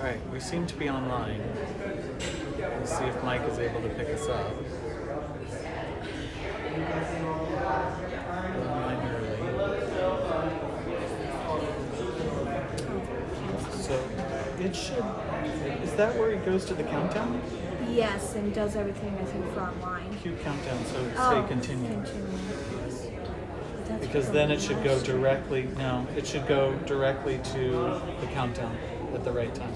Alright, we seem to be online. Let's see if Mike is able to pick us up. We're online early. So, it should... Is that where he goes to the countdown? Yes, and does everything, I think, for online. Cue countdown, so Oh, say continue. Yes. That's Because for then it should go last year. directly, no, it should go directly to the countdown at the right time.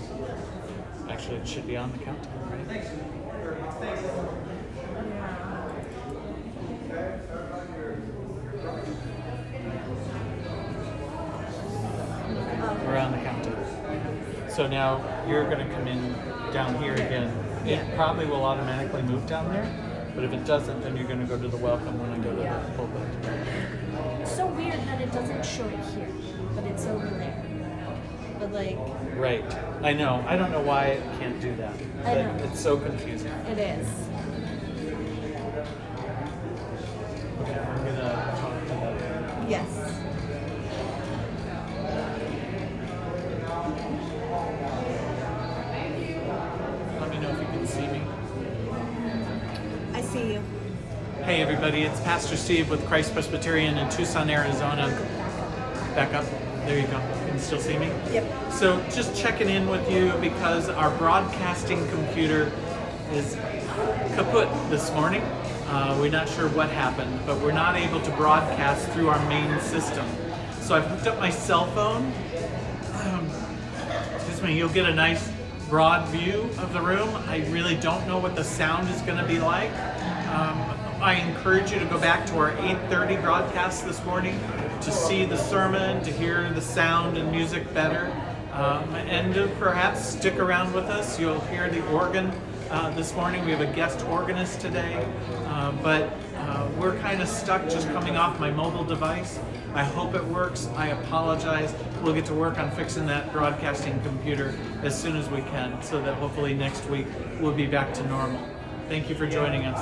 Actually, it should be on the countdown, right? We're on the countdown. So now you're going to come in down here again. It probably will automatically move down there, but if it doesn't, then you're going to go to the welcome when I go to the pulpit. It's so weird that it doesn't show it here, but it's over there. But like... Right. I know. I don't know why it can't do that. I know. It's so confusing. It is. Okay, I'm going to talk to that. Yes. Let me know if you can see me. I see you. Hey everybody, it's Pastor Steve with Christ Presbyterian in Tucson, Arizona. Back up. There you go. Can you still see me? Yep. So just checking in with you because our broadcasting computer is kaput this morning. We're not sure what happened, but we're not able to broadcast through our main system. So I've hooked up my cell phone. Excuse me, you'll get a nice broad view of the room. I really don't know what the sound is going to be like. I encourage you to go back to our 8:30 broadcast this morning to see the sermon, to hear the sound and music better, and to perhaps stick around with us. You'll hear the organ this morning. We have a guest organist today, but we're kind of stuck just coming off my mobile device. I hope it works. I apologize. We'll get to work on fixing that broadcasting computer as soon as we can so that hopefully next week we'll be back to normal. Thank you for joining us.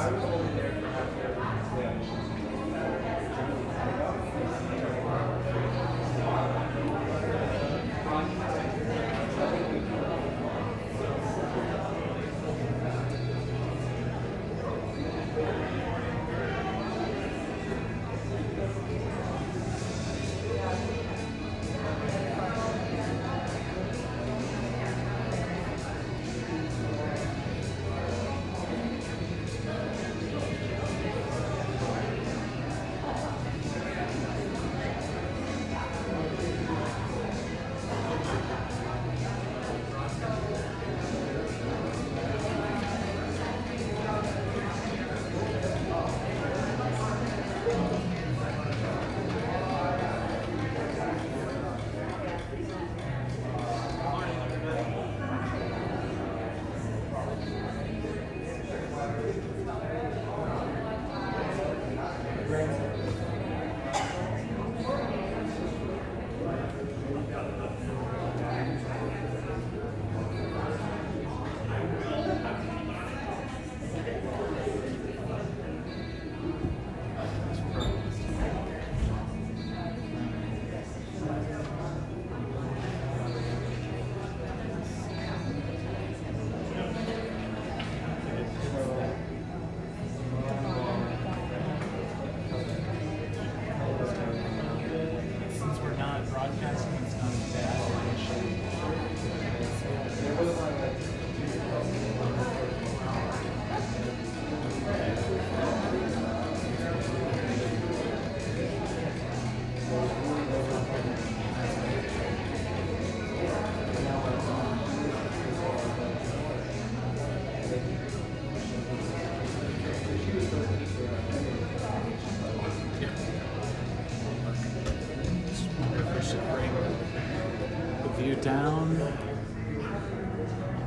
You down a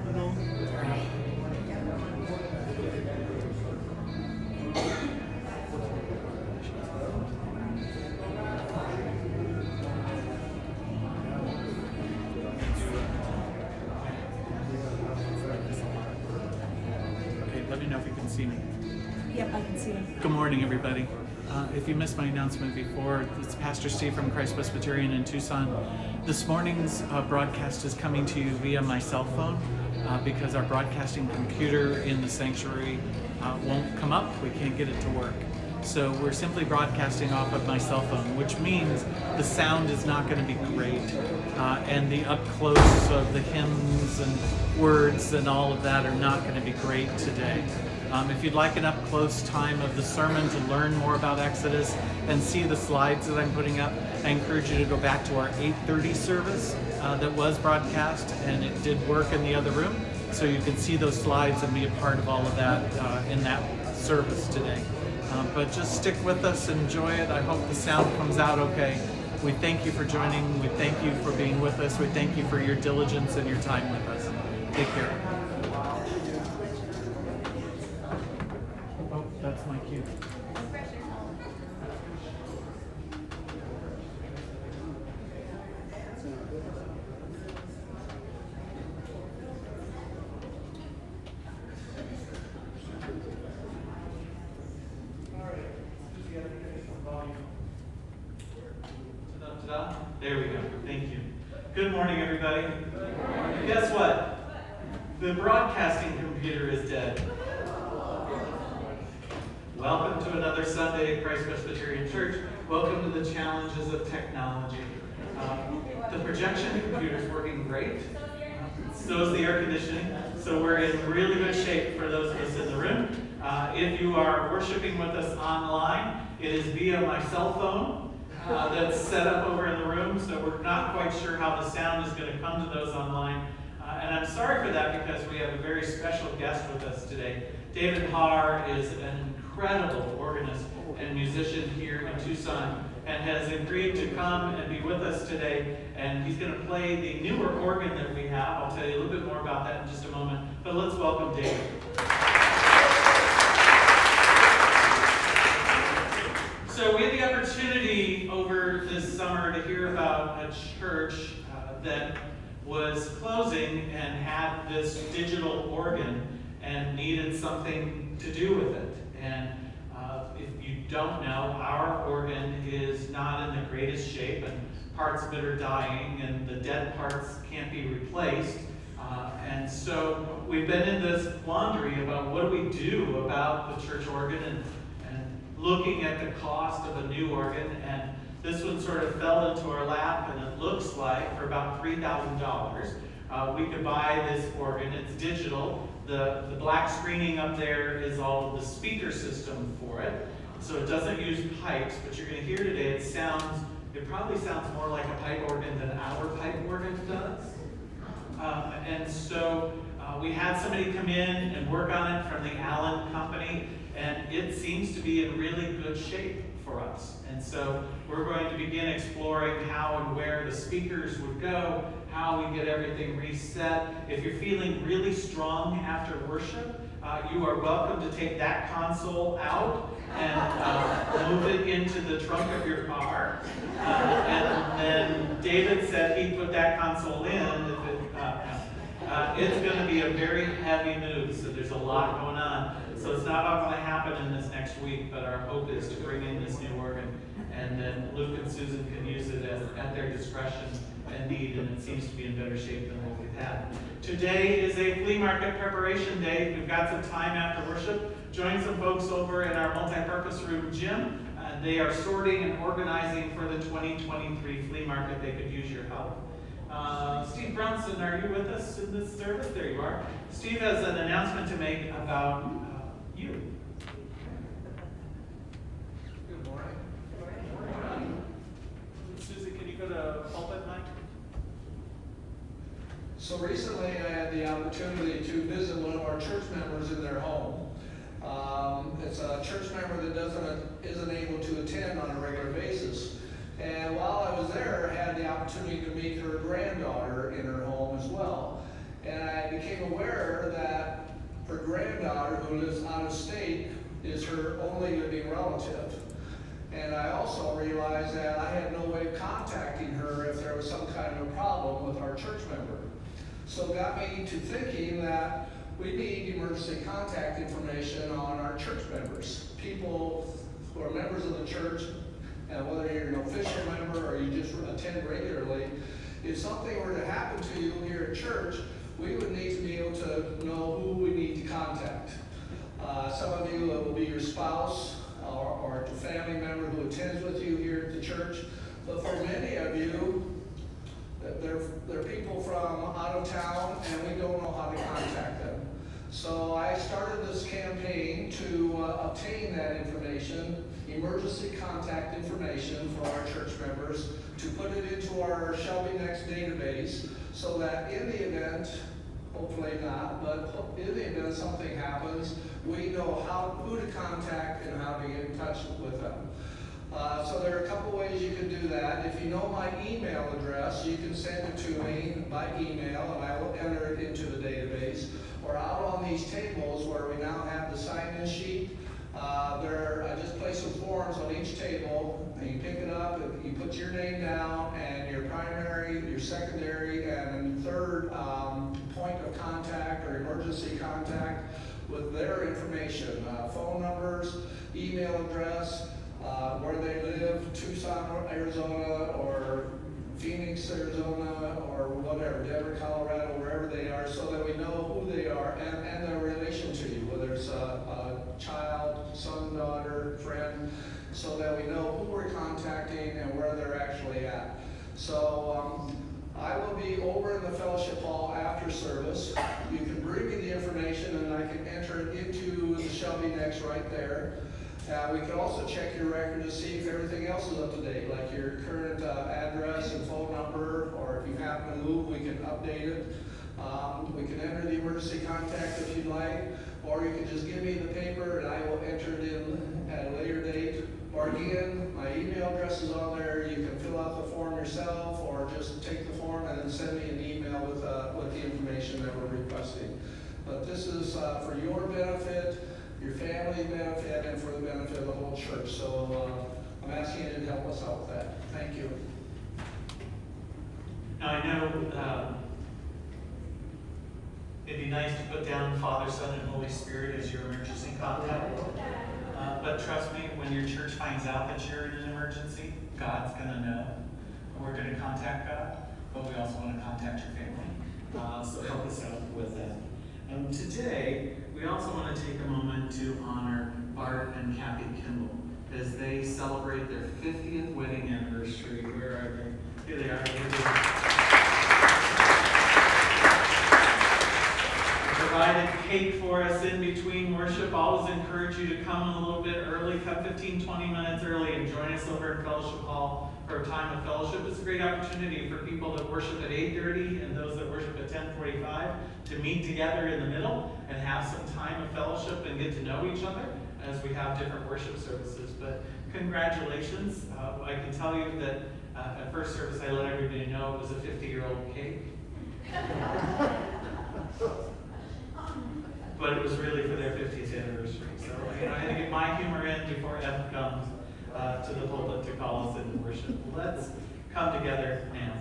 little. Okay, let me know if you can see me. Yep, I can see you. Good morning, everybody. If you missed my announcement before, it's Pastor Steve from Christ Presbyterian in Tucson. This morning's broadcast is coming to you via my cell phone because our broadcasting computer in the sanctuary won't come up. We can't get it to work. So we're simply broadcasting off of my cell phone, which means the sound is not going to be great. And the up close of the hymns and words and all of that are not going to be great today. If you'd like an up close time of the sermon to learn more about Exodus and see the slides that I'm putting up, I encourage you to go back to our 8:30 service that was broadcast, and it did work in the other room. So you can see those slides and be a part of all of that in that service today. But just stick with us, enjoy it. I hope the sound comes out okay. We thank you for joining. We thank you for being with us. We thank you for your diligence and your time with us. Take care. Oh, that's my cue. There we go. Thank you. Good morning, everybody. Guess what? The broadcasting computer is dead. Welcome to another Sunday at Christ Presbyterian Church. Welcome to the challenges of technology. The projection computer is working great. So is the air conditioning. So we're in really good shape for those of us in the room. If you are worshiping with us online, it is via my cell phone. That's set up over in the room, so we're not quite sure how the sound is going to come to those online. And I'm sorry for that because we have a very special guest with us today. David Haar is an incredible organist and musician here in Tucson and has agreed to come and be with us today. And he's going to play the newer organ that we have. I'll tell you a little bit more about that in just a moment. But let's welcome David. So we had the opportunity over this summer to hear about a church that was closing and had this digital organ and needed something to do with it. And if you don't know, our organ is not in the greatest shape, and parts of it are dying, and the dead parts can't be replaced. And so we've been in this quandary about what do we do about the church organ and looking at the cost of a new organ, and this one sort of fell into our lap, and it looks like for about $3,000 we could buy this organ. It's digital. The black screening up there is all of the speaker system for it, so it doesn't use pipes, but you're going to hear today it probably sounds more like a pipe organ than our pipe organ does. And so we had somebody come in and work on it from the Allen Company, and it seems to be in really good shape for us. And so we're going to begin exploring how and where the speakers would go, how we get everything reset. If you're feeling really strong after worship, you are welcome to take that console out and move it into the trunk of your car. And then David said he'd put that console in. It's going to be a very heavy move, so there's a lot going on. So it's not all going to happen in this next week, but our hope is to bring in this new organ, and then Luke and Susan can use it at their discretion and need, and it seems to be in better shape than what we've had. Today is a flea market preparation day. We've got some time after worship. Join some folks over in our multi-purpose room gym. They are sorting and organizing for the 2023 flea market. They could use your help. Steve Brunson, are you with us in this service? There you are. Steve has an announcement to make about you. Good morning. Good morning. Susie, can you go to pulpit mic? So recently I had the opportunity to visit one of our church members in their home. It's a church member that isn't able to attend on a regular basis. And while I was there, I had the opportunity to meet her granddaughter in her home as well. And I became aware that her granddaughter, who lives out of state, is her only living relative. And I also realized that I had no way of contacting her if there was some kind of a problem with our church member. So it got me to thinking that we need emergency contact information on our church members, people who are members of the church, and whether you're an official member or you just attend regularly. if something were to happen to you here at church, we would need to be able to know who we need to contact. Some of you, it will be your spouse or a family member who attends with you here at the church. But for many of you, they're people from out of town, and we don't know how to contact them. So I started this campaign to obtain that information, emergency contact information for our church members, to put it into our Shelby Next database, so that in the event, hopefully not, but in the event something happens, we know who to contact and how to get in touch with them. So there are a couple ways you can do that. If you know my email address, you can send it to me by email, and I will enter it into the database. Or out on these tables where we now have the sign-in sheet, I just place some forms on each table, and you pick it up, and you put your name down, and your primary, your secondary, and third point of contact or emergency contact with their information, phone numbers, email address, where they live, Tucson, Arizona, or Phoenix, Arizona, or whatever, Denver, Colorado, wherever they are, so that we know who they are and their relation to you, whether it's a child, son, daughter, friend, so that we know who we're contacting and where they're actually at. So I will be over in the fellowship hall after service. You can bring me the information, and I can enter it into the Shelby Next right there. We can also check your record to see if everything else is up to date, like your current address and phone number, or if you happen to move, we can update it. We can enter the emergency contact if you'd like, or you can just give me the paper and I will enter it in at a later date. Or again, my email address is on there. You can fill out the form yourself, or just take the form and then send me an email with the information that we're requesting. But this is for your benefit, your family's benefit, and for the benefit of the whole church. So I'm asking you to help us out with that. Thank you. Now I know it'd be nice to put down Father, Son, and Holy Spirit as your emergency contact. But trust me, when your church finds out that you're in an emergency, God's going to know. We're going to contact God, but we also want to contact your family. So help us out with that. Today, we also want to take a moment to honor Bart and Kathy Kimball as they celebrate their 50th wedding anniversary. Where are they? Here they are. Provided cake for us in between worship. Always encourage you to come a little bit early. Come 15-20 minutes early and join us over in Fellowship Hall for a time of fellowship. It's a great opportunity for people that worship at 8:30 and those that worship at 10:45 to meet together in the middle and have some time of fellowship and get to know each other as we have different worship services. But congratulations. I can tell you that at first service I let everybody know it was a 50-year-old cake. But it was really for their 50th anniversary. So I had to get my humor in before Evan comes to the pulpit to call us into worship. Let's come together now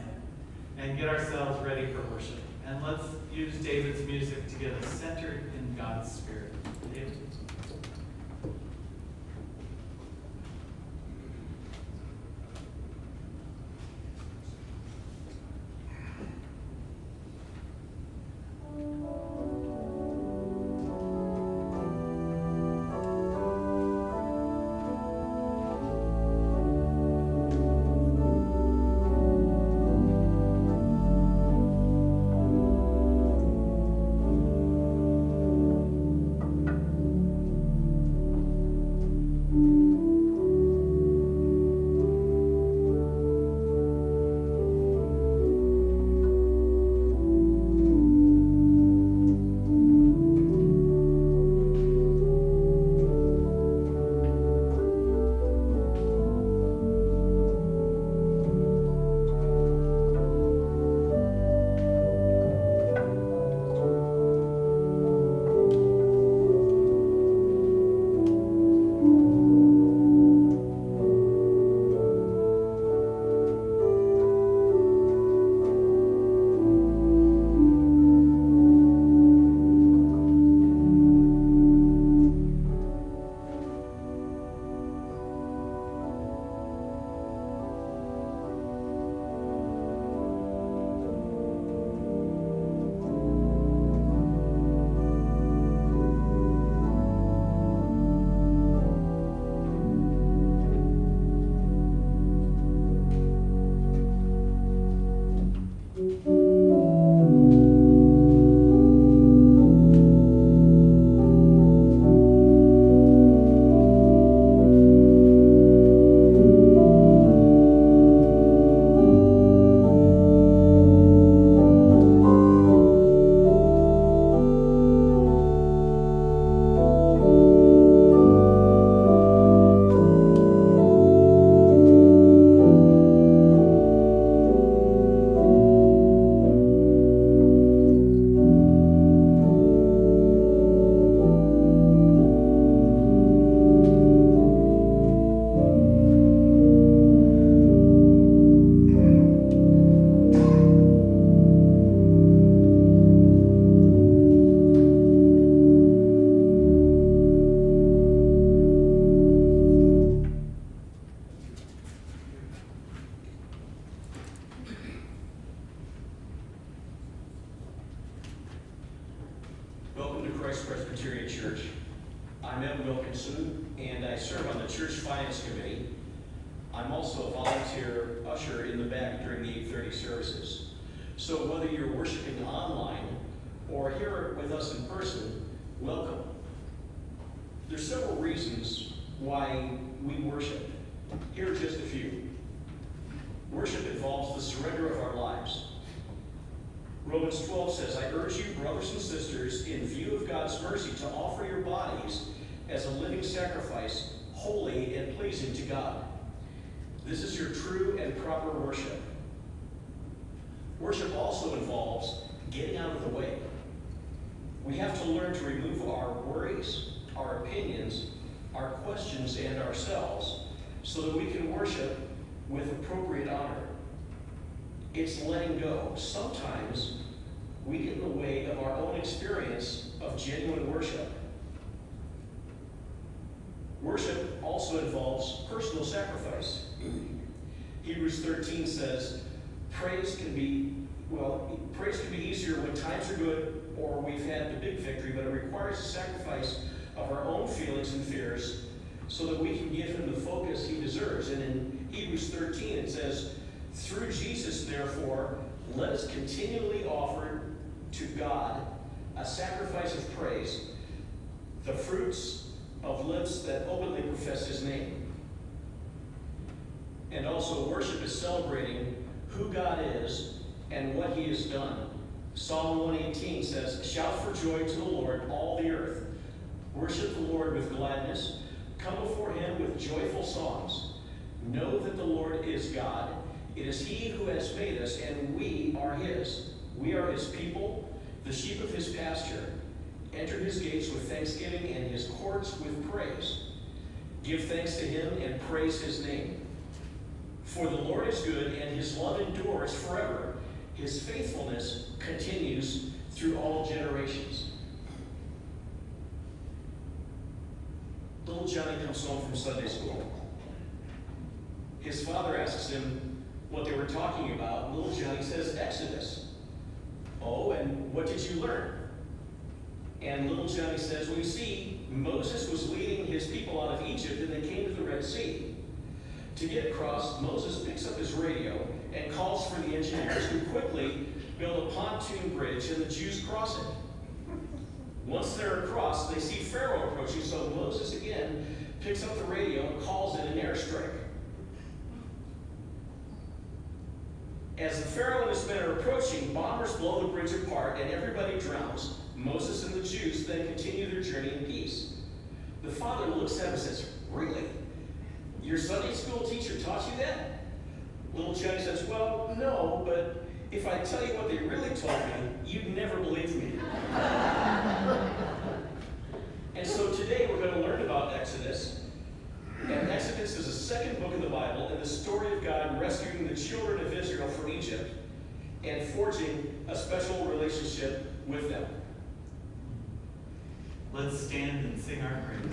and get ourselves ready for worship. And let's use David's music to get us centered in God's Spirit. David? Christ Presbyterian Church. I'm Ed Wilkinson, and I serve on the Church Finance Committee. I'm also a volunteer usher in the back during the 8:30 services. So whether you're worshiping online or here with us in person, welcome. There's several reasons why we worship. Here are just a few. Worship involves the surrender of our lives. Romans 12 says, I urge you, brothers and sisters, in view of God's mercy, to offer your bodies as a living sacrifice, holy and pleasing to God. This is your true and proper worship. Worship also involves getting out of the way. We have to learn to remove our worries, our opinions, our questions, and ourselves so that we can worship with appropriate honor. It's letting go. Sometimes we get in the way of our own experience of genuine worship. Worship also involves personal sacrifice. Hebrews 13 says, praise can be easier when times are good or we've had the big victory, but it requires a sacrifice of our own feelings and fears so that we can give him the focus he deserves. And in Hebrews 13 it says, through Jesus, therefore, let us continually offer to God a sacrifice of praise, the fruits of lips that openly profess his name. And also, worship is celebrating who God is and what he has done. Psalm 118 says, shout for joy to the Lord, all the earth. Worship the Lord with gladness. Come before him with joyful songs. Know that the Lord is God. It is he who has made us, and we are his. We are his people, the sheep of his pasture. Enter his gates with thanksgiving and his courts with praise. Give thanks to him and praise his name. For the Lord is good, and his love endures forever. His faithfulness continues through all generations. Little Johnny comes home from Sunday school. His father asks him what they were talking about. Little Johnny says, Exodus. Oh, and what did you learn? And little Johnny says, well, you see, Moses was leading his people out of Egypt, and they came to the Red Sea. To get across, Moses picks up his radio and calls for the engineers, who quickly build a pontoon bridge, and the Jews cross it. Once they're across, they see Pharaoh approaching, so Moses again picks up the radio and calls in an airstrike. As the Pharaoh and his men are approaching, bombers blow the bridge apart and everybody drowns. Moses and the Jews then continue their journey in peace. The father looks at him and says, really? Your Sunday school teacher taught you that? Little Johnny says, well, no, but if I tell you what they really told me, you'd never believe me. And so today we're going to learn about Exodus. And Exodus is the second book of the Bible and the story of God rescuing the children of Israel from Egypt and forging a special relationship with them. Let's stand and sing our praise.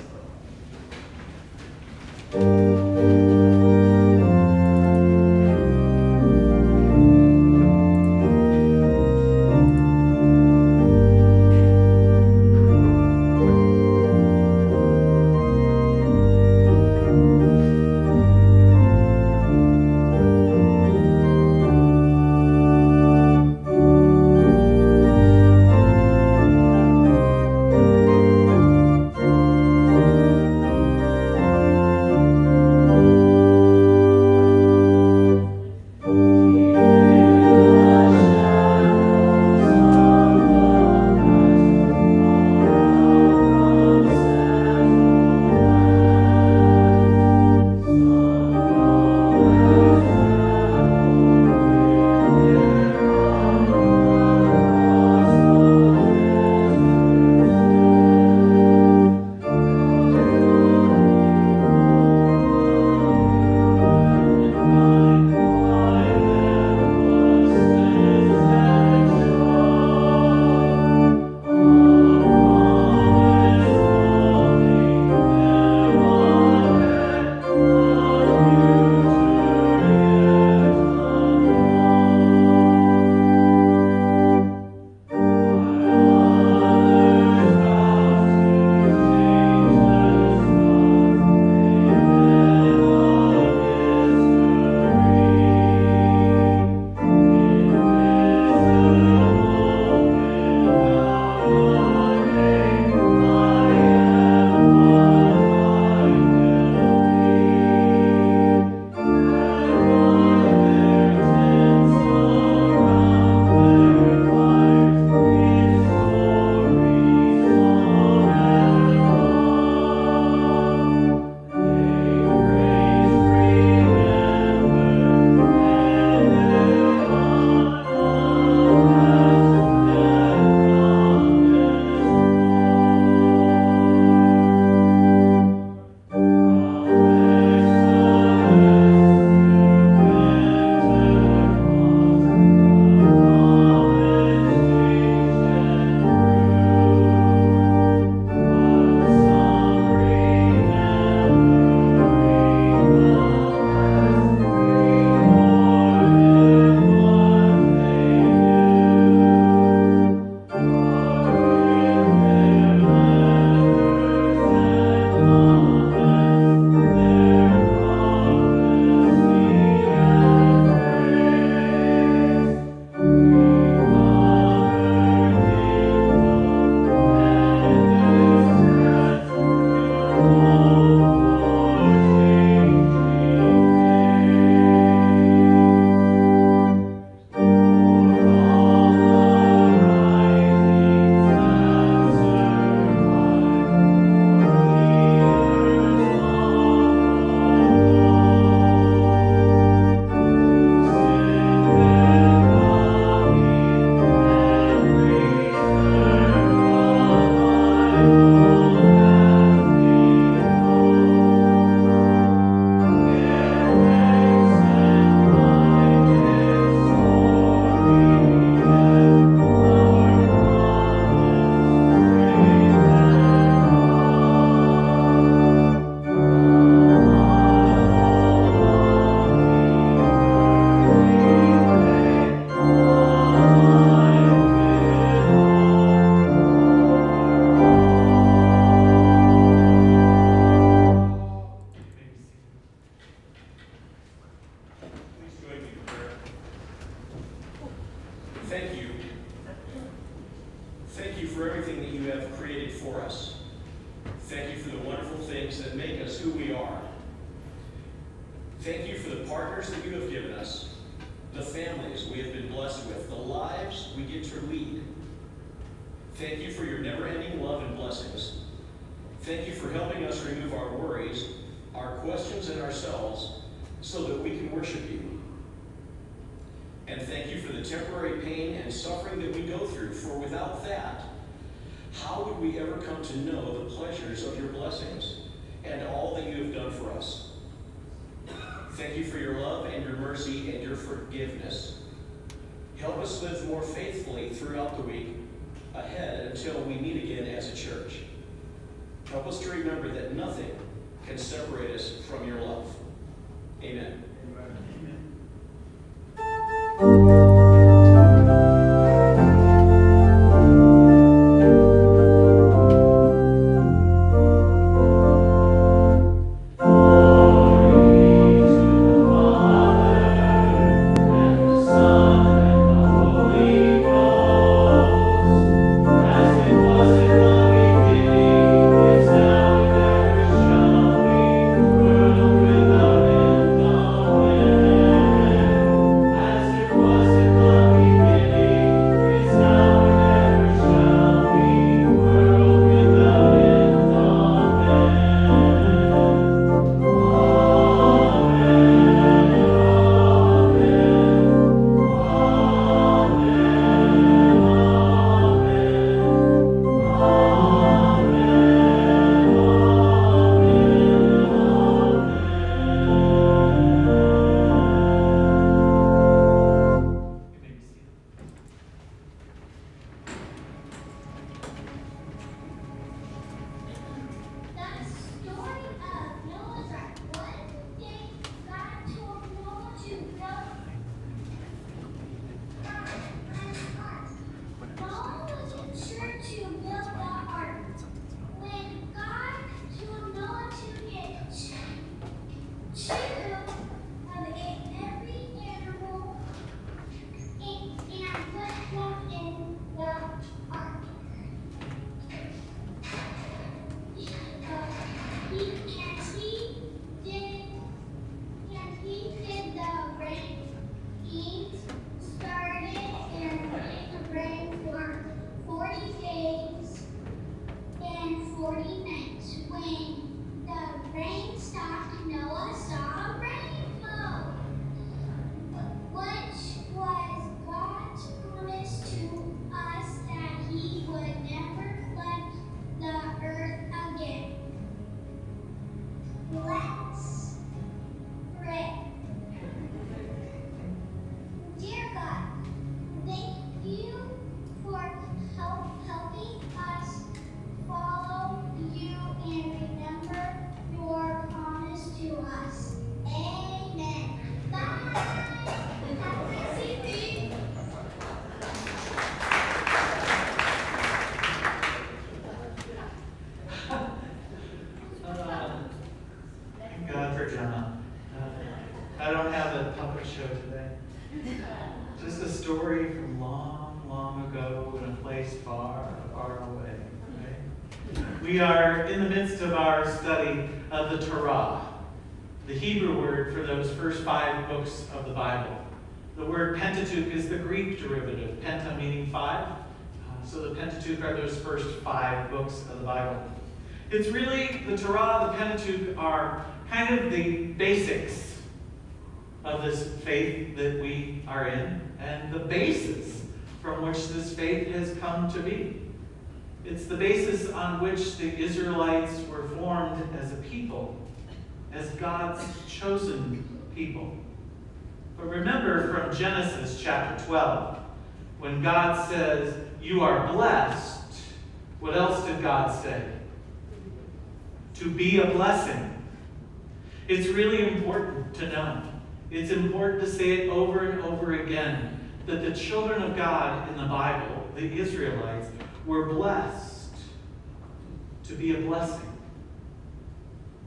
Thank you for everything that you have created for us. Thank you for the wonderful things that make us who we are. Thank you for the partners that you have given us, the families we have been blessed with, the lives we get to lead. Thank you for your never-ending love and blessings. Thank you for helping us remove our worries, our questions, and ourselves so that we can worship you. And thank you for the temporary pain and suffering that we go through, for without that, how would we ever come to know the pleasures of your blessings and all that you have done for us? Thank you for your love and your mercy and your forgiveness. Help us live more faithfully throughout the week ahead until we meet again as a church. Help us to remember that nothing can separate us from your love. Amen. I don't have a puppet show today. Just a story from long, long ago in a place far, far away. Right? We are in the midst of our study of the Torah, the Hebrew word for those first 5 books of the Bible. The word Pentateuch is the Greek derivative, penta meaning 5. So the Pentateuch are those first 5 books of the Bible. It's really, the Torah, the Pentateuch are kind of the basics of this faith that we are in, and the basis from which this faith has come to be. It's the basis on which the Israelites were formed as a people, as God's chosen people. But remember from Genesis chapter 12, when God says, "You are blessed," what else did God say? To be a blessing. It's really important to know. It's important to say it over and over again, that the children of God in the Bible, the Israelites, were blessed to be a blessing.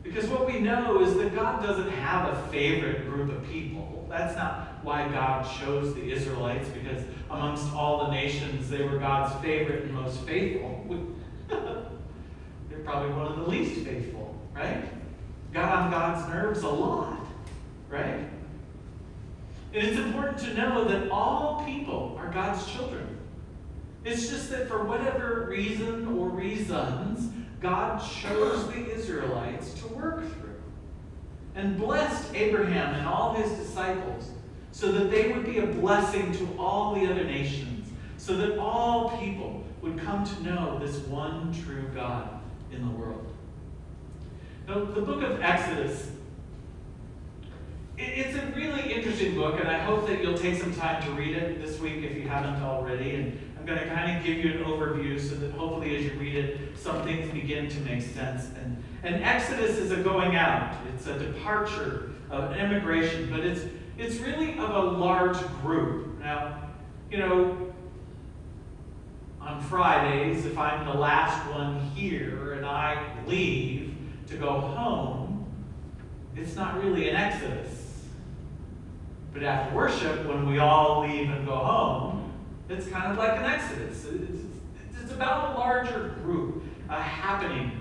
Because what we know is that God doesn't have a favorite group of people. That's not why God chose the Israelites, because amongst all the nations, they were God's favorite and most faithful. They're probably one of the least faithful, right? Got on God's nerves a lot, right? And it's important to know that all people are God's children. It's just that for whatever reason or reasons, God chose the Israelites to work through and blessed Abraham and all his disciples so that they would be a blessing to all the other nations, so that all people would come to know this one true God in the world. Now, the book of Exodus, it's a really interesting book, and I hope that you'll take some time to read it this week if you haven't already. And I'm going to kind of give you an overview so that hopefully as you read it, some things begin to make sense. And Exodus is a going out. It's a departure of immigration, but it's really of a large group. Now, you know, on Fridays, if I'm the last one here and I leave to go home, it's not really an exodus. But after worship, when we all leave and go home, it's kind of like an exodus. It's about a larger group, a happening.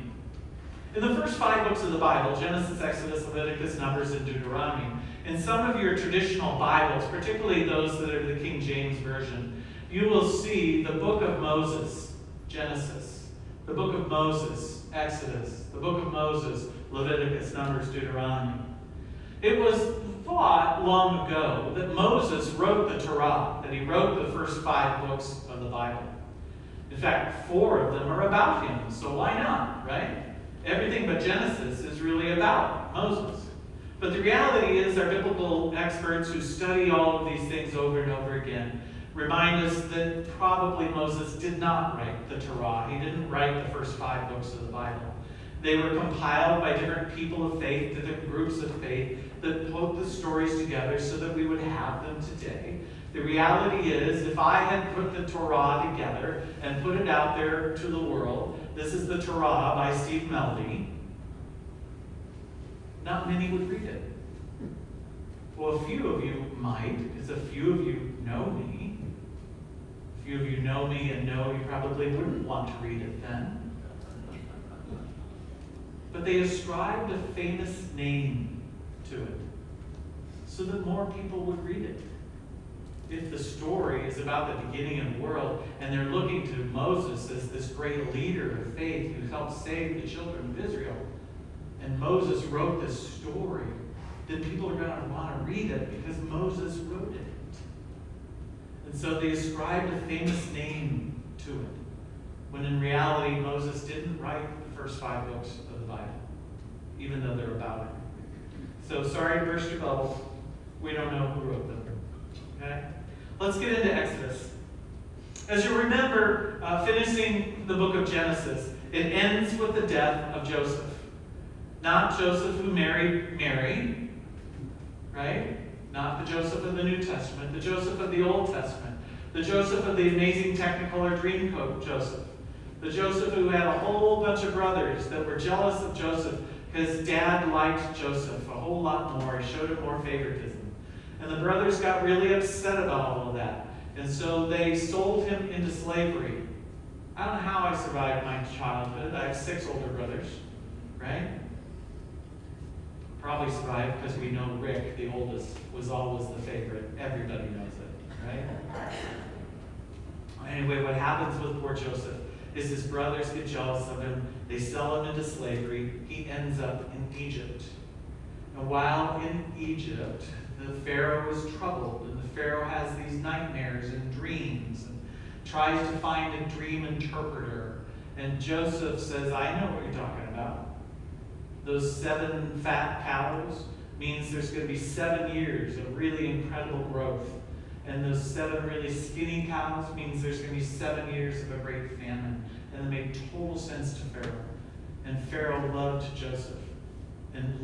In the first 5 books of the Bible, Genesis, Exodus, Leviticus, Numbers, and Deuteronomy, in some of your traditional Bibles, particularly those that are the King James Version, you will see the book of Moses, Genesis, the book of Moses, Exodus, the book of Moses, Leviticus, Numbers, Deuteronomy. It was thought long ago that Moses wrote the Torah, that he wrote the first 5 books of the Bible. In fact, 4 of them are about him, so why not, right? Everything but Genesis is really about Moses. But the reality is our biblical experts who study all of these things over and over again remind us that probably Moses did not write the Torah. He didn't write the first 5 books of the Bible. They were compiled by different people of faith, different groups of faith that put the stories together so that we would have them today. The reality is, if I had put the Torah together and put it out there to the world, this is the Torah by Steve Melby, not many would read it. Well, a few of you might, because a few of you know me. A few of you know me and know you probably wouldn't want to read it then. But they ascribed a famous name to it so that more people would read it. If the story is about the beginning of the world and they're looking to Moses as this great leader of faith who helped save the children of Israel, and Moses wrote this story, then people are going to want to read it because Moses wrote it. And so they ascribed a famous name to it, when in reality Moses didn't write the first 5 books of the Bible, even though they're about it. So sorry to burst your bubble. We don't know who wrote them. Okay? Let's get into Exodus. As you remember, finishing the book of Genesis, it ends with the death of Joseph. Not Joseph who married Mary, right? Not the Joseph of the New Testament, the Joseph of the Old Testament, the Joseph of the amazing Technicolor Dreamcoat Joseph, the Joseph who had a whole bunch of brothers that were jealous of Joseph because dad liked Joseph a whole lot more. He showed him more favoritism. And the brothers got really upset about all of that. And so they sold him into slavery. I don't know how I survived my childhood. I have 6 older brothers, right? Probably survived because we know Rick, the oldest, was always the favorite. Everybody knows it, right? Anyway, what happens with poor Joseph is his brothers get jealous of him. They sell him into slavery. He ends up in Egypt. And while in Egypt, the Pharaoh is troubled, and the Pharaoh has these nightmares and dreams, and tries to find a dream interpreter. And Joseph says, I know what you're talking about. Those 7 fat cows means there's going to be 7 years of really incredible growth. And those 7 really skinny cows means there's going to be 7 years of a great famine. And it made total sense to Pharaoh. And Pharaoh loved Joseph and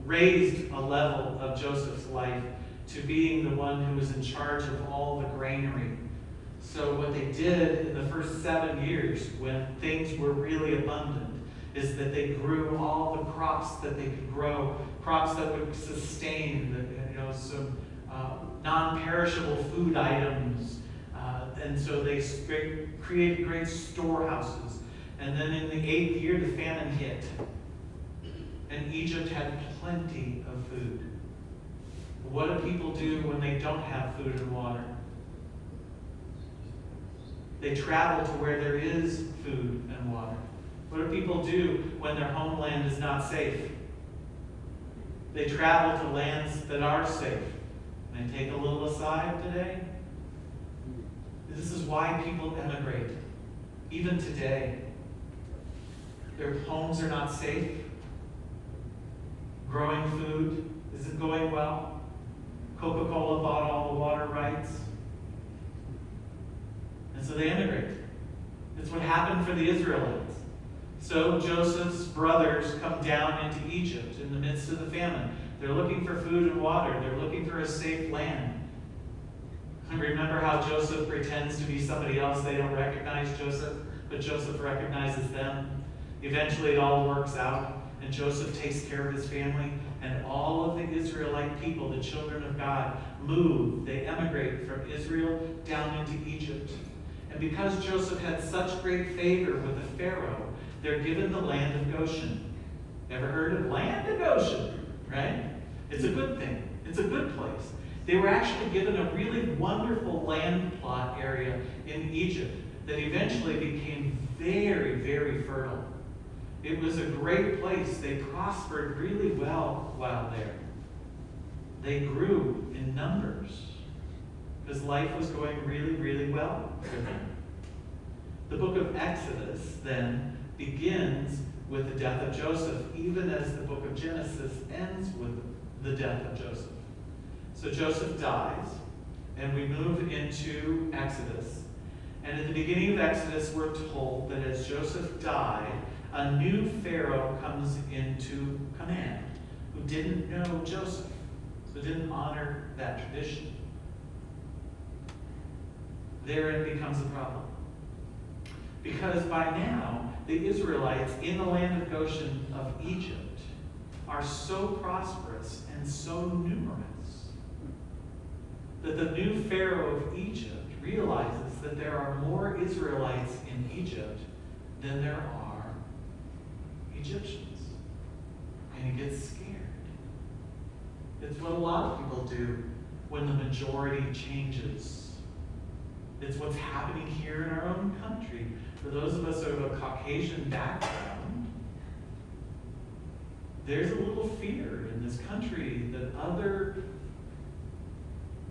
raised a level of Joseph's life to being the one who was in charge of all the granary. So what they did in the first 7 years when things were really abundant is that they grew all the crops that they could grow, crops that would sustain, some non-perishable food items. And so they created great storehouses. And then in the 8th year, the famine hit. And Egypt had plenty of food. What do people do when they don't have food and water? They travel to where there is food and water. What do people do when their homeland is not safe? They travel to lands that are safe. Can I take a little aside today? This is why people emigrate. Even today. Their homes are not safe. Growing food isn't going well. Coca-Cola bought all the water rights. And so they emigrate. It's what happened for the Israelites. So Joseph's brothers come down into Egypt in the midst of the famine. They're looking for food and water. They're looking for a safe land. Remember how Joseph pretends to be somebody else. They don't recognize Joseph, but Joseph recognizes them. Eventually it all works out, and Joseph takes care of his family, and all of the Israelite people, the children of God, move. They emigrate from Israel down into Egypt. And because Joseph had such great favor with the Pharaoh, they're given the land of Goshen. Ever heard of land of Goshen? Right? It's a good thing. It's a good place. They were actually given a really wonderful land plot area in Egypt that eventually became very, very fertile. It was a great place. They prospered really well while there. They grew in numbers because life was going really, really well for them. The book of Exodus then begins with the death of Joseph, even as the book of Genesis ends with the death of Joseph. So Joseph dies, and we move into Exodus. And at the beginning of Exodus, we're told that as Joseph died, a new Pharaoh comes into command who didn't know Joseph, so didn't honor that tradition. There it becomes a problem. Because by now, the Israelites in the land of Goshen of Egypt are so prosperous and so numerous that the new Pharaoh of Egypt realizes that there are more Israelites in Egypt than there are Egyptians. And he gets scared. It's what a lot of people do when the majority changes. It's what's happening here in our own country. For those of us of a Caucasian background, there's a little fear in this country that other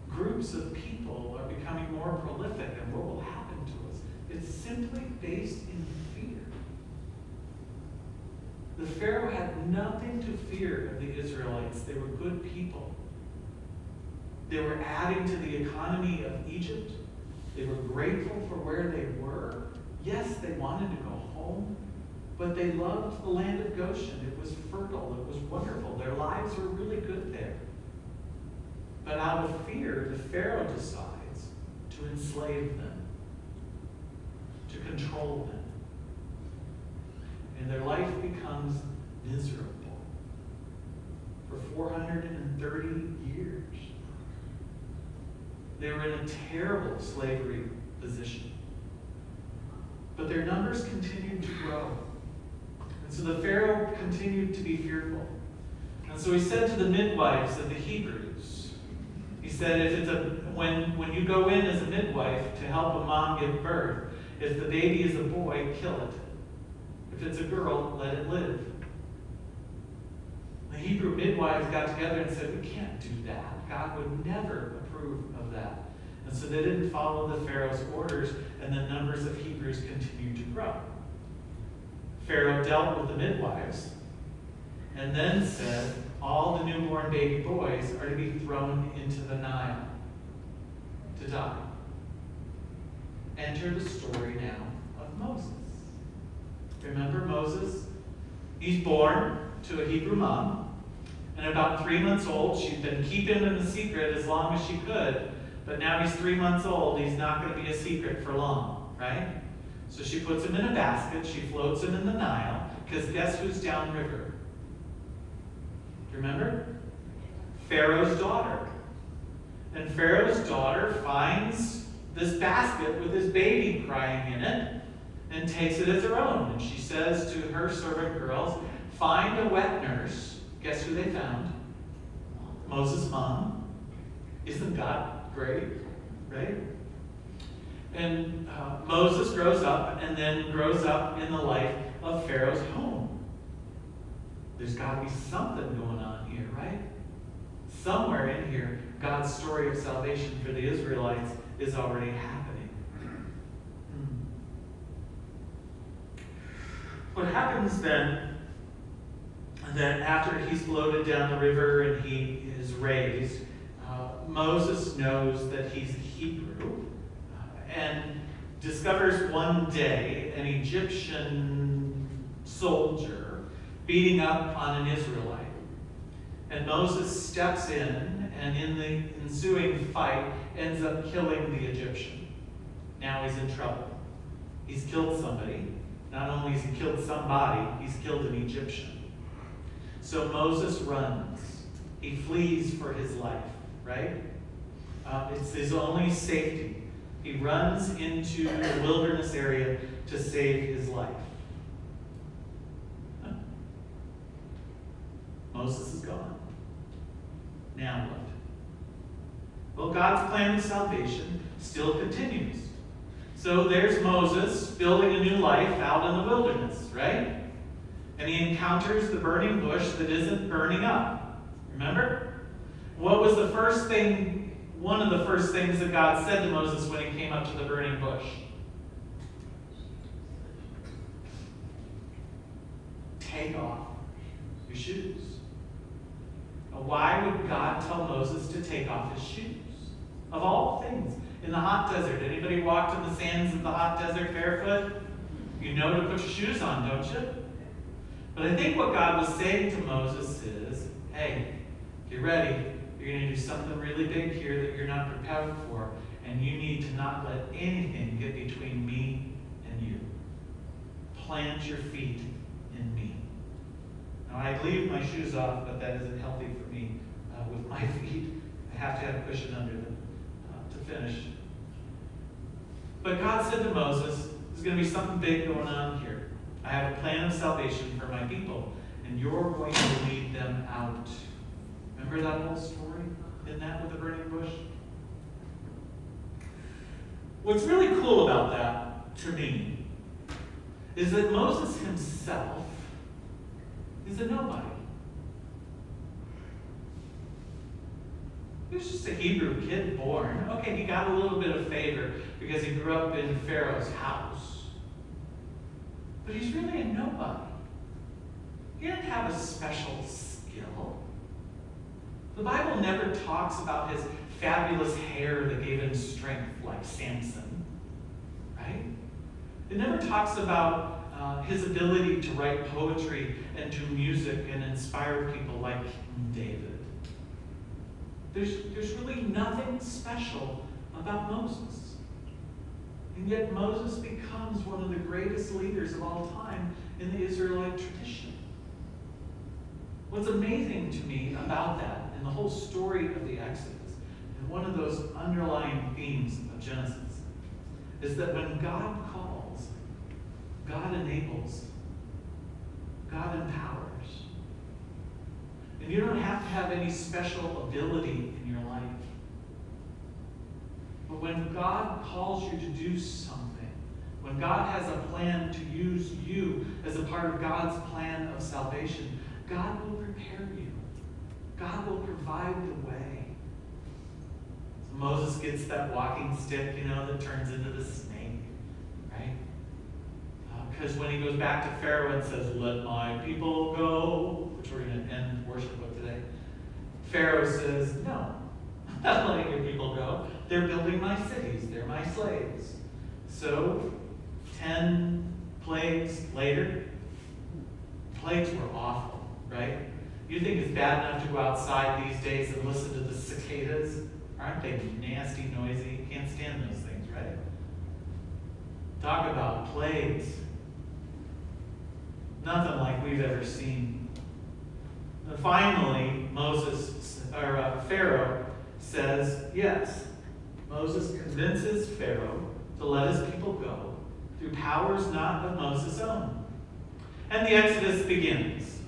groups of people are becoming more prolific and what will happen to us. It's simply based in fear. The Pharaoh had nothing to fear of the Israelites. They were good people. They were adding to the economy of Egypt. They were grateful for where they were. Yes, they wanted to go home, but they loved the land of Goshen. It was fertile. It was wonderful. Their lives were really good there. But out of fear, the Pharaoh decides to enslave them, to control them. And their life becomes miserable for 430 years. They were in a terrible slavery position. But their numbers continued to grow. And so the Pharaoh continued to be fearful. And so he said to the midwives of the Hebrews, he said, if it's when you go in as a midwife to help a mom give birth, if the baby is a boy, kill it. If it's a girl, let it live. The Hebrew midwives got together and said, we can't do that. God would never approve of that. And so they didn't follow the Pharaoh's orders, and the numbers of Hebrews continued to grow. Pharaoh dealt with the midwives, and then said, all the newborn baby boys are to be thrown into the Nile to die. Enter the story now of Moses. Remember Moses? He's born to a Hebrew mom, and about 3 months old. She'd been keeping him a secret as long as she could, but now he's 3 months old. He's not going to be a secret for long, right? So she puts him in a basket. She floats him in the Nile, because guess who's downriver? Remember? Pharaoh's daughter. And Pharaoh's daughter finds this basket with his baby crying in it and takes it as her own. And she says to her servant girls, find a wet nurse. Guess who they found? Moses' mom. Isn't God great? Right? And Moses grows up and then grows up in the life of Pharaoh's home. There's got to be something going on here, right? Somewhere in here, God's story of salvation for the Israelites is already happening. What happens then, that after he's floated down the river and he is raised, Moses knows that he's Hebrew and discovers one day an Egyptian soldier beating up on an Israelite. And Moses steps in, and in the ensuing fight, ends up killing the Egyptian. Now he's in trouble. He's killed somebody. Not only has he killed somebody, he's killed an Egyptian. So Moses runs. He flees for his life, right? It's his only safety. He runs into the wilderness area to save his life. Moses is gone. Now what? Well, God's plan of salvation still continues. So there's Moses building a new life out in the wilderness, right? And he encounters the burning bush that isn't burning up. Remember? What was the first thing, one of the first things that God said to Moses when he came up to the burning bush? Take off your shoes. Now, why would God tell Moses to take off his shoes? Of all things. In the hot desert. Anybody walked in the sands of the hot desert barefoot? You know to put your shoes on, don't you? But I think what God was saying to Moses is, hey, get ready. You're going to do something really big here that you're not prepared for. And you need to not let anything get between me and you. Plant your feet in me. Now, I leave my shoes off, but that isn't healthy for me with my feet. I have to have a cushion under them to finish. But God said to Moses, there's going to be something big going on here. I have a plan of salvation for my people, and you're going to lead them out. Remember that whole story in that with the burning bush? What's really cool about that, to me, is that Moses himself is a nobody. He was just a Hebrew kid born. Okay, he got a little bit of favor because he grew up in Pharaoh's house. But he's really a nobody. He didn't have a special skill. The Bible never talks about his fabulous hair that gave him strength like Samson, right? It never talks about his ability to write poetry and do music and inspire people like King David. There's really nothing special about Moses. And yet Moses becomes one of the greatest leaders of all time in the Israelite tradition. What's amazing to me about that and the whole story of the Exodus, and one of those underlying themes of Genesis, is that when God calls, God enables, God empowers. And you don't have to have any special ability in your life. But when God calls you to do something, when God has a plan to use you as a part of God's plan of salvation, God will prepare you. God will provide the way. So Moses gets that walking stick, that turns into the snake, right? Because when he goes back to Pharaoh and says, let my people go, which we're going to end worship with today, Pharaoh says, no, I'm not letting your people go. They're building my cities. They're my slaves. So, 10 plagues later, plagues were awful, right? You think it's bad enough to go outside these days and listen to the cicadas? Aren't they nasty, noisy? You can't stand those things, right? Talk about plagues. Nothing like we've ever seen. And finally, Pharaoh says yes. Moses convinces Pharaoh to let his people go through powers not of Moses' own. And the Exodus begins.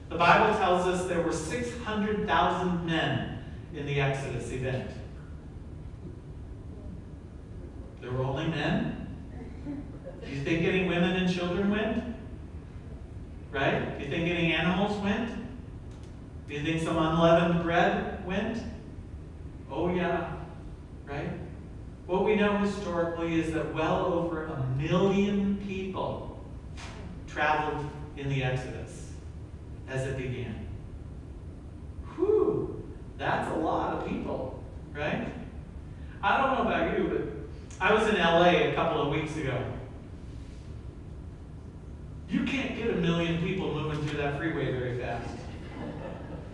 The Bible tells us there were 600,000 men in the Exodus event. There were only men? Do you think any women and children went? Right? Do you think any animals went? Do you think some unleavened bread went? Oh yeah, right? What we know historically is that well over 1 million people traveled in the Exodus as it began. Whew, that's a lot of people, right? I don't know about you, but I was in LA a couple of weeks ago. You can't get 1 million people moving through that freeway very fast.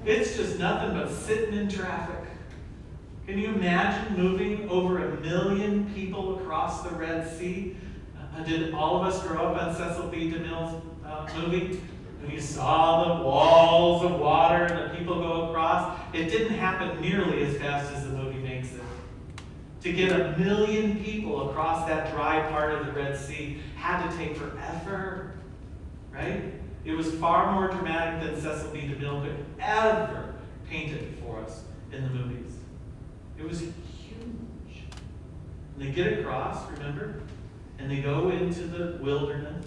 It's just nothing but sitting in traffic. Can you imagine moving over 1 million people across the Red Sea? Did all of us grow up on Cecil B. DeMille's movie? When you saw the walls of water and the people go across, it didn't happen nearly as fast as the movie makes it. To get 1 million people across that dry part of the Red Sea had to take forever, right? It was far more dramatic than Cecil B. DeMille could ever paint it for us in the movies. It was huge. And they get across, remember? And they go into the wilderness.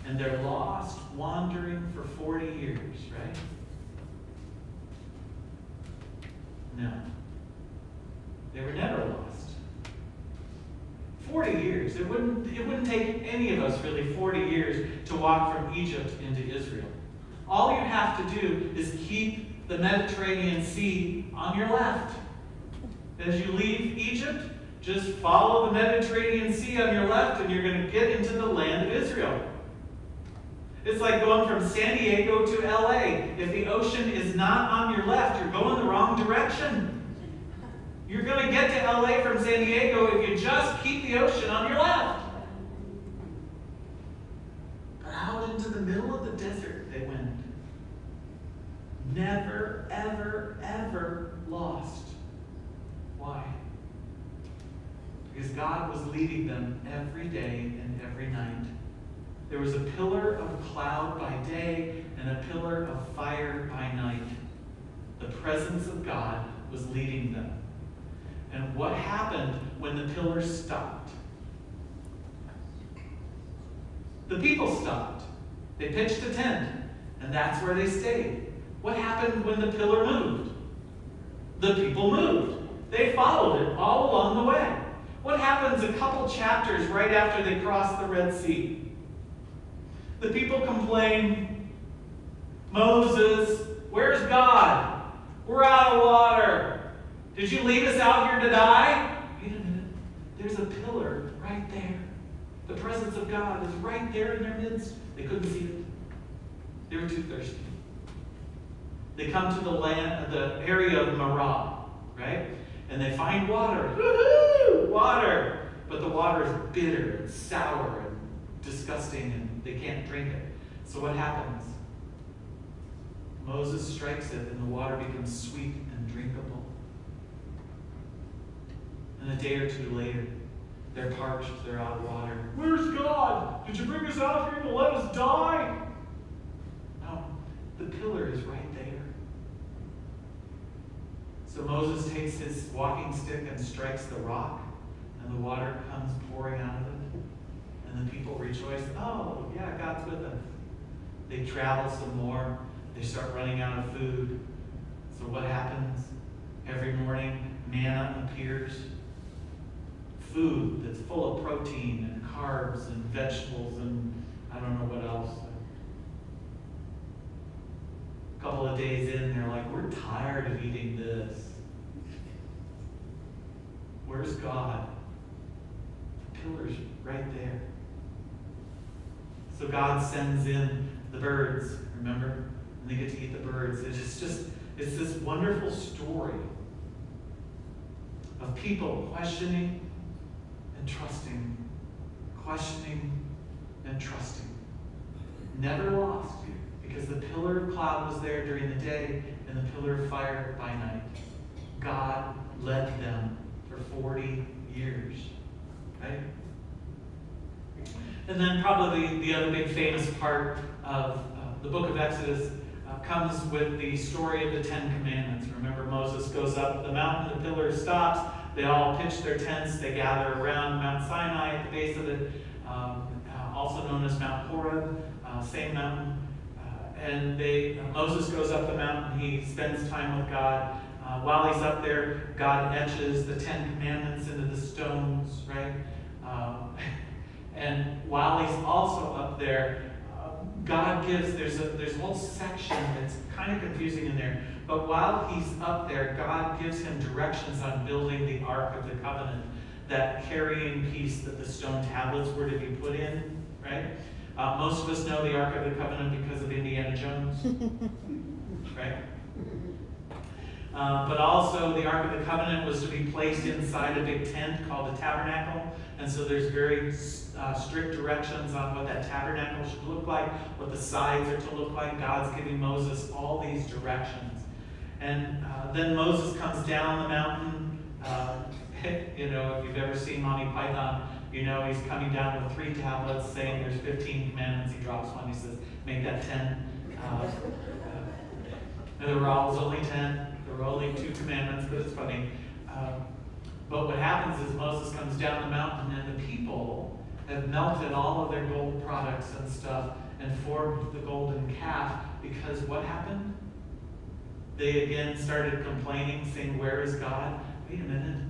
And they're lost, wandering for 40 years, right? No. They were never lost. 40 years. It wouldn't take any of us really 40 years to walk from Egypt into Israel. All you have to do is keep the Mediterranean Sea on your left. As you leave Egypt, just follow the Mediterranean Sea on your left and you're going to get into the land of Israel. It's like going from San Diego to LA. If the ocean is not on your left, you're going the wrong direction. You're going to get to LA from San Diego if you just keep the ocean on your left. But out into the middle of the desert they went. Never, ever, ever lost. Why? Because God was leading them every day and every night. There was a pillar of cloud by day and a pillar of fire by night. The presence of God was leading them. And what happened when the pillar stopped? The people stopped. They pitched a tent, and that's where they stayed. What happened when the pillar moved? The people moved. They followed it all along the way. What happens a couple chapters right after they cross the Red Sea? The people complain, Moses, where's God? We're out of water. Did you leave us out here to die? Wait a minute. There's a pillar right there. The presence of God is right there in their midst. They couldn't see it. They were too thirsty. They come to the area of Marah, right? And they find water. Woohoo! Water! But the water is bitter and sour and disgusting, and they can't drink it. So what happens? Moses strikes it, and the water becomes sweet and drinkable. And a day or two later, they're parched, they're out of water. Where's God? Did you bring us out here to let us die? No, the pillar is right there. So Moses takes his walking stick and strikes the rock, and the water comes pouring out of it. And the people rejoice. Oh, yeah, God's with us. They travel some more. They start running out of food. So what happens? Every morning, manna appears. Food that's full of protein and carbs and vegetables and I don't know what else. A couple of days in, they're like, we're tired of eating this. Where's God? The pillar's right there. So God sends in the birds, remember? And they get to eat the birds. It's this wonderful story of people questioning and trusting, questioning and trusting. Never lost, because the pillar of cloud was there during the day and the pillar of fire by night. God led them for 40 years. Right? And then probably the other big famous part of the book of Exodus comes with the story of the Ten Commandments. Remember, Moses goes up the mountain, the pillar stops, they all pitch their tents, they gather around Mount Sinai at the base of it, also known as Mount Horeb, same mountain. And Moses goes up the mountain, he spends time with God. While he's up there, God etches the Ten Commandments into the stones, right? And while he's also up there, God gives, there's a whole section that's kind of confusing in there, but while he's up there, God gives him directions on building the Ark of the Covenant, that carrying piece that the stone tablets were to be put in, right? Most of us know the Ark of the Covenant because of Indiana Jones, right? But also the Ark of the Covenant was to be placed inside a big tent called the tabernacle. And so there's very strict directions on what that tabernacle should look like, what the sides are to look like. God's giving Moses all these directions. And then Moses comes down the mountain. You know, if you've ever seen Monty Python, you know he's coming down with 3 tablets saying there's 15 commandments. He drops one, he says, make that 10. And there was only 10. There were only 2 commandments, but it's funny. But what happens is Moses comes down the mountain and the people have melted all of their gold products and stuff and formed the golden calf because what happened? They again started complaining, saying, where is God? Wait a minute.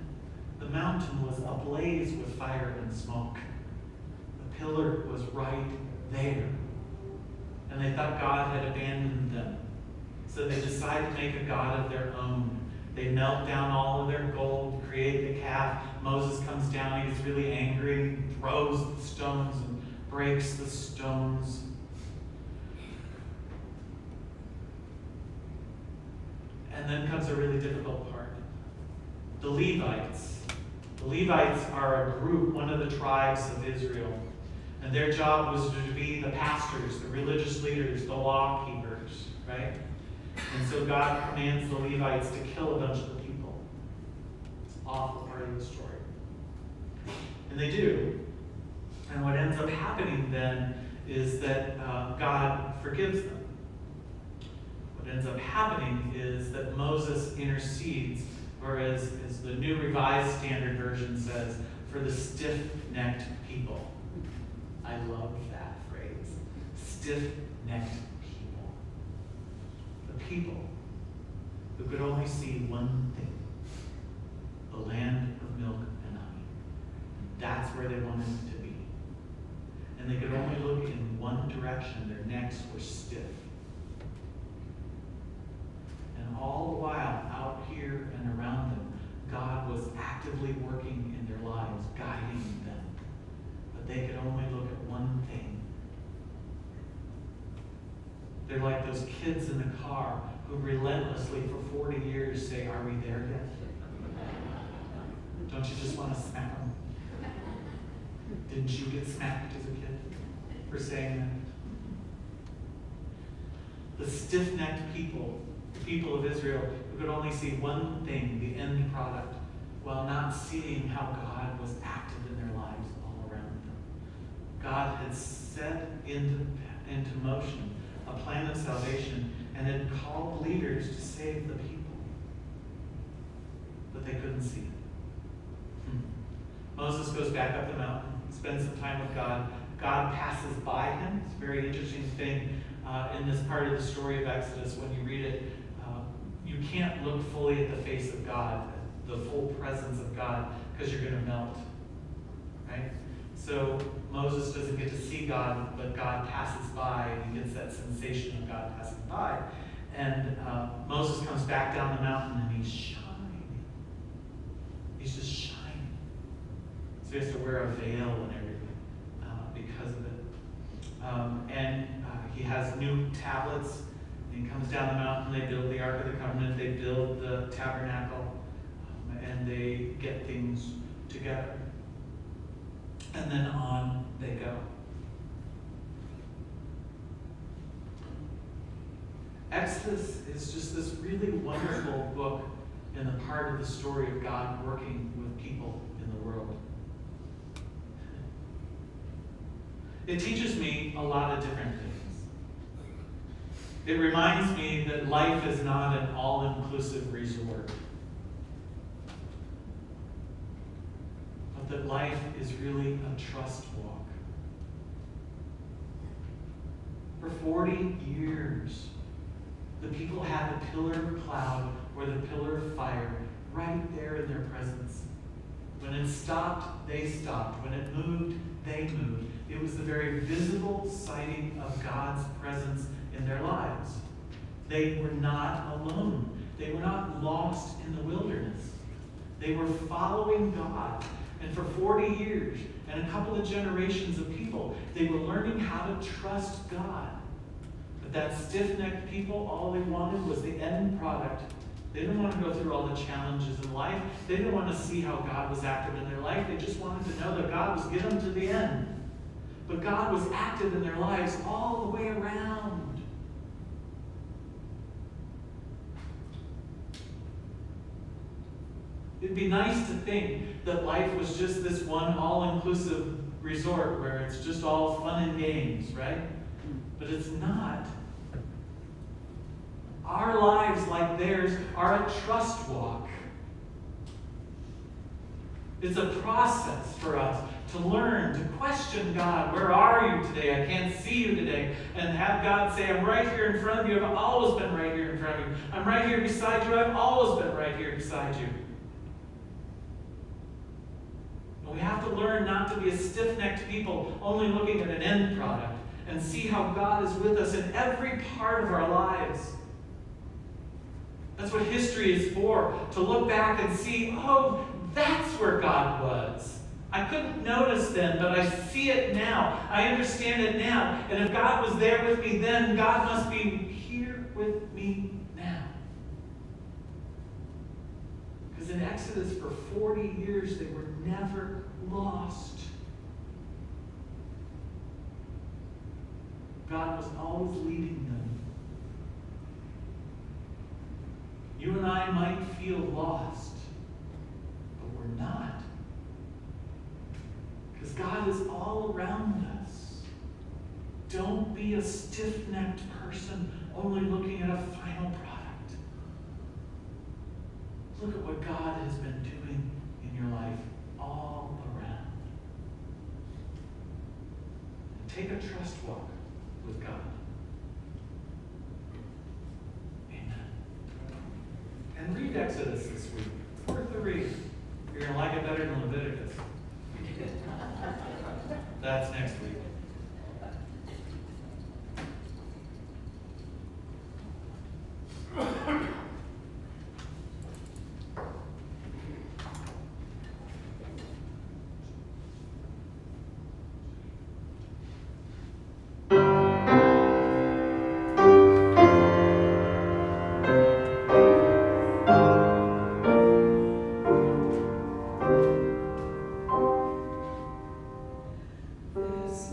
The mountain was ablaze with fire and smoke. The pillar was right there. And they thought God had abandoned them. So they decide to make a god of their own. They melt down all of their gold, create the calf. Moses comes down, he gets really angry, throws the stones and breaks the stones. And then comes a really difficult part. The Levites. The Levites are a group, one of the tribes of Israel. And their job was to be the pastors, the religious leaders, the law keepers, right? And so God commands the Levites to kill a bunch of the people. It's an awful part of the story. And they do. And what ends up happening then is that God forgives them. What ends up happening is that Moses intercedes, or as the New Revised Standard Version says, for the stiff-necked people. I love that phrase. Stiff-necked people. The people who could only see one thing. The land of milk and honey. That's where they wanted it to be. And they could only look in one direction. Their necks were stiff. And all the while, out here and around them, God was actively working in their lives, guiding them. But they could only look at one thing. They're like those kids in the car who relentlessly for 40 years say, are we there yet? Don't you just want to smack them? Didn't you get smacked as a kid for saying that? The stiff-necked people, the people of Israel, who could only see one thing, the end product, while not seeing how God was active in their lives all around them. God had set into motion a plan of salvation and had called leaders to save the people. But they couldn't see it. Moses goes back up the mountain, spends some time with God. God passes by him. It's a very interesting thing in this part of the story of Exodus. When you read it, you can't look fully at the face of God, the full presence of God, because you're going to melt. Right? So Moses doesn't get to see God, but God passes by, and he gets that sensation of God passing by. And Moses comes back down the mountain, and he's shining. He's just shining. So he has to wear a veil and everything because of it. And he has new tablets. And he comes down the mountain, they build the Ark of the Covenant, they build the tabernacle, and they get things together. And then on they go. Exodus is just this really wonderful book in the part of the story of God working with people in the world. It teaches me a lot of different things. It reminds me that life is not an all-inclusive resort, but that life is really a trust walk. For 40 years, the people had the pillar of cloud or the pillar of fire right there in their presence. When it stopped, they stopped. When it moved, they moved. It was the very visible sighting of God's presence in their lives. They were not alone. They were not lost in the wilderness. They were following God. And for 40 years and a couple of generations of people, they were learning how to trust God. But that stiff-necked people, all they wanted was the end product. They didn't want to go through all the challenges in life. They didn't want to see how God was active in their life. They just wanted to know that God was getting them to the end. But God was active in their lives all the way around. It'd be nice to think that life was just this one all-inclusive resort where it's just all fun and games, right? But it's not. Our lives, like theirs, are a trust walk. It's a process for us to learn, to question God. Where are you today? I can't see you today. And have God say, I'm right here in front of you. I've always been right here in front of you. I'm right here beside you. I've always been right here beside you. And we have to learn not to be a stiff-necked people, only looking at an end product, and see how God is with us in every part of our lives. That's what history is for, to look back and see, oh, that's where God was. I couldn't notice then, but I see it now. I understand it now. And if God was there with me then, God must be here with me now. Because in Exodus, for 40 years, they were never lost. God was always leading them. You and I might feel lost, but we're not. Because God is all around us. Don't be a stiff-necked person only looking at a final product. Look at what God has been doing in your life all around. And take a trust walk with God. And read Exodus this week. It's worth the read. You're going to like it better than Leviticus. That's next week. This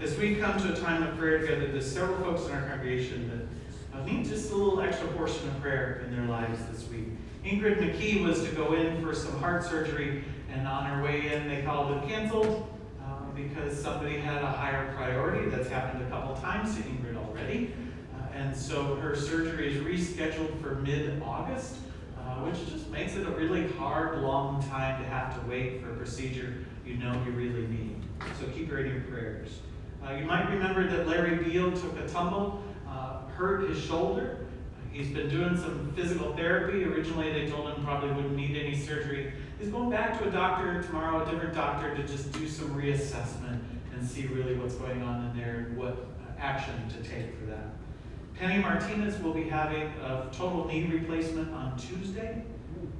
As we come to a time of prayer together, there's several folks in our congregation that need just a little extra portion of prayer in their lives this week. Ingrid McKee was to go in for some heart surgery, and on her way in, they called it canceled because somebody had a higher priority. That's happened a couple times to Ingrid already. And so her surgery is rescheduled for mid-August, which just makes it a really hard, long time to have to wait for a procedure you know you really need. So keep her in your prayers. You might remember that Larry Beal took a tumble, hurt his shoulder. He's been doing some physical therapy. Originally, they told him probably wouldn't need any surgery. He's going back to a doctor tomorrow, a different doctor, to just do some reassessment and see really what's going on in there and what action to take for that. Penny Martinez will be having a total knee replacement on Tuesday.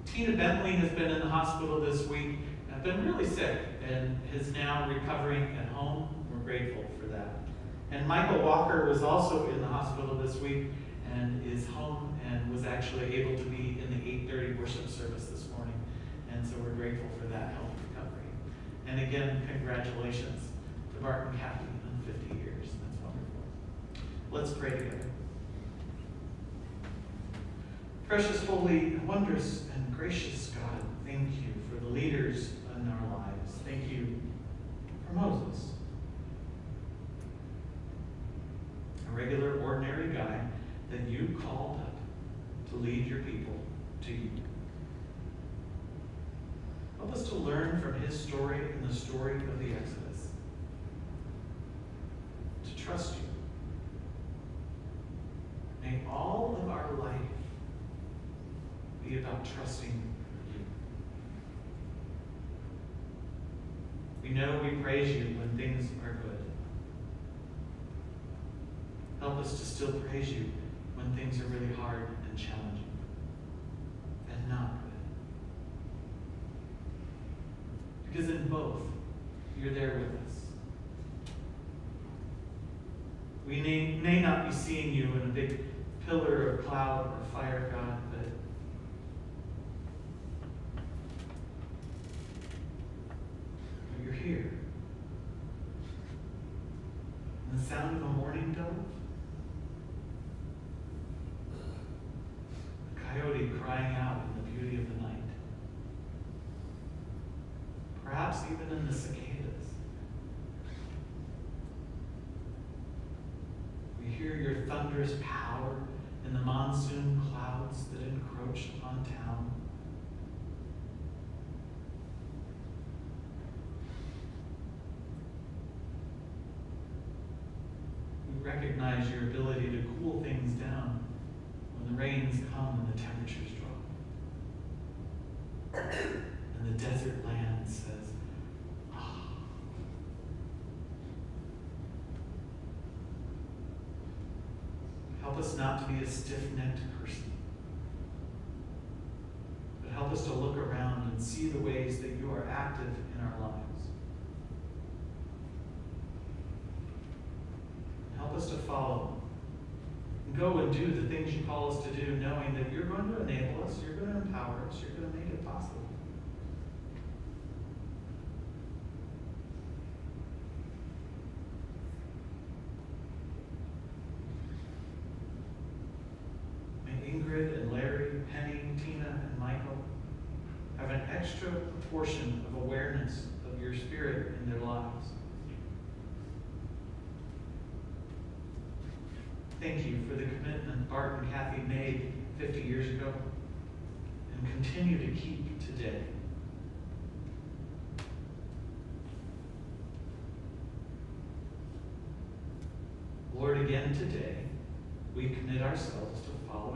Tina Bentley has been in the hospital this week, been really sick, and is now recovering at home. We're grateful for that. And Michael Walker was also in the hospital this week and is home and was actually able to be in the 8:30 worship service this morning. And so we're grateful for that health recovery. And again, congratulations to Bart and Kathy on 50 years. That's wonderful. Let's pray together. Precious, holy, wondrous, and gracious God, thank you for the leaders in our lives. Thank you for Moses, a regular, ordinary guy that you called up to lead your people to you. Help us to learn from his story and the story of the Exodus, to trust you. May all of our life be about trusting you. We know we praise you when things are good. Help us to still praise you when things are really hard and challenging and not good. Because in both, you're there with us. We may not be seeing you in a big pillar of cloud or fire, God, but you're here. And the sound of a mourning dove, a coyote crying out in the beauty of the night, perhaps even in the cicadas. We hear your thunderous power in the monsoon clouds that encroach upon town. We recognize your ability to cool things down when the rains come and the temperatures drop. And the desert land says, ah. Help us not to be a stiff-necked person, but help us to look around and see the ways that you are active in our lives. Help us to follow and go and do the things you call us to do, knowing that you're going to enable us, you're going to empower us, you're going to make it possible. Ingrid and Larry, Penny, Tina, and Michael have an extra portion of awareness of your spirit in their lives. Thank you for the commitment Bart and Kathy made 50 years ago and continue to keep today. Lord, again today, we commit ourselves to follow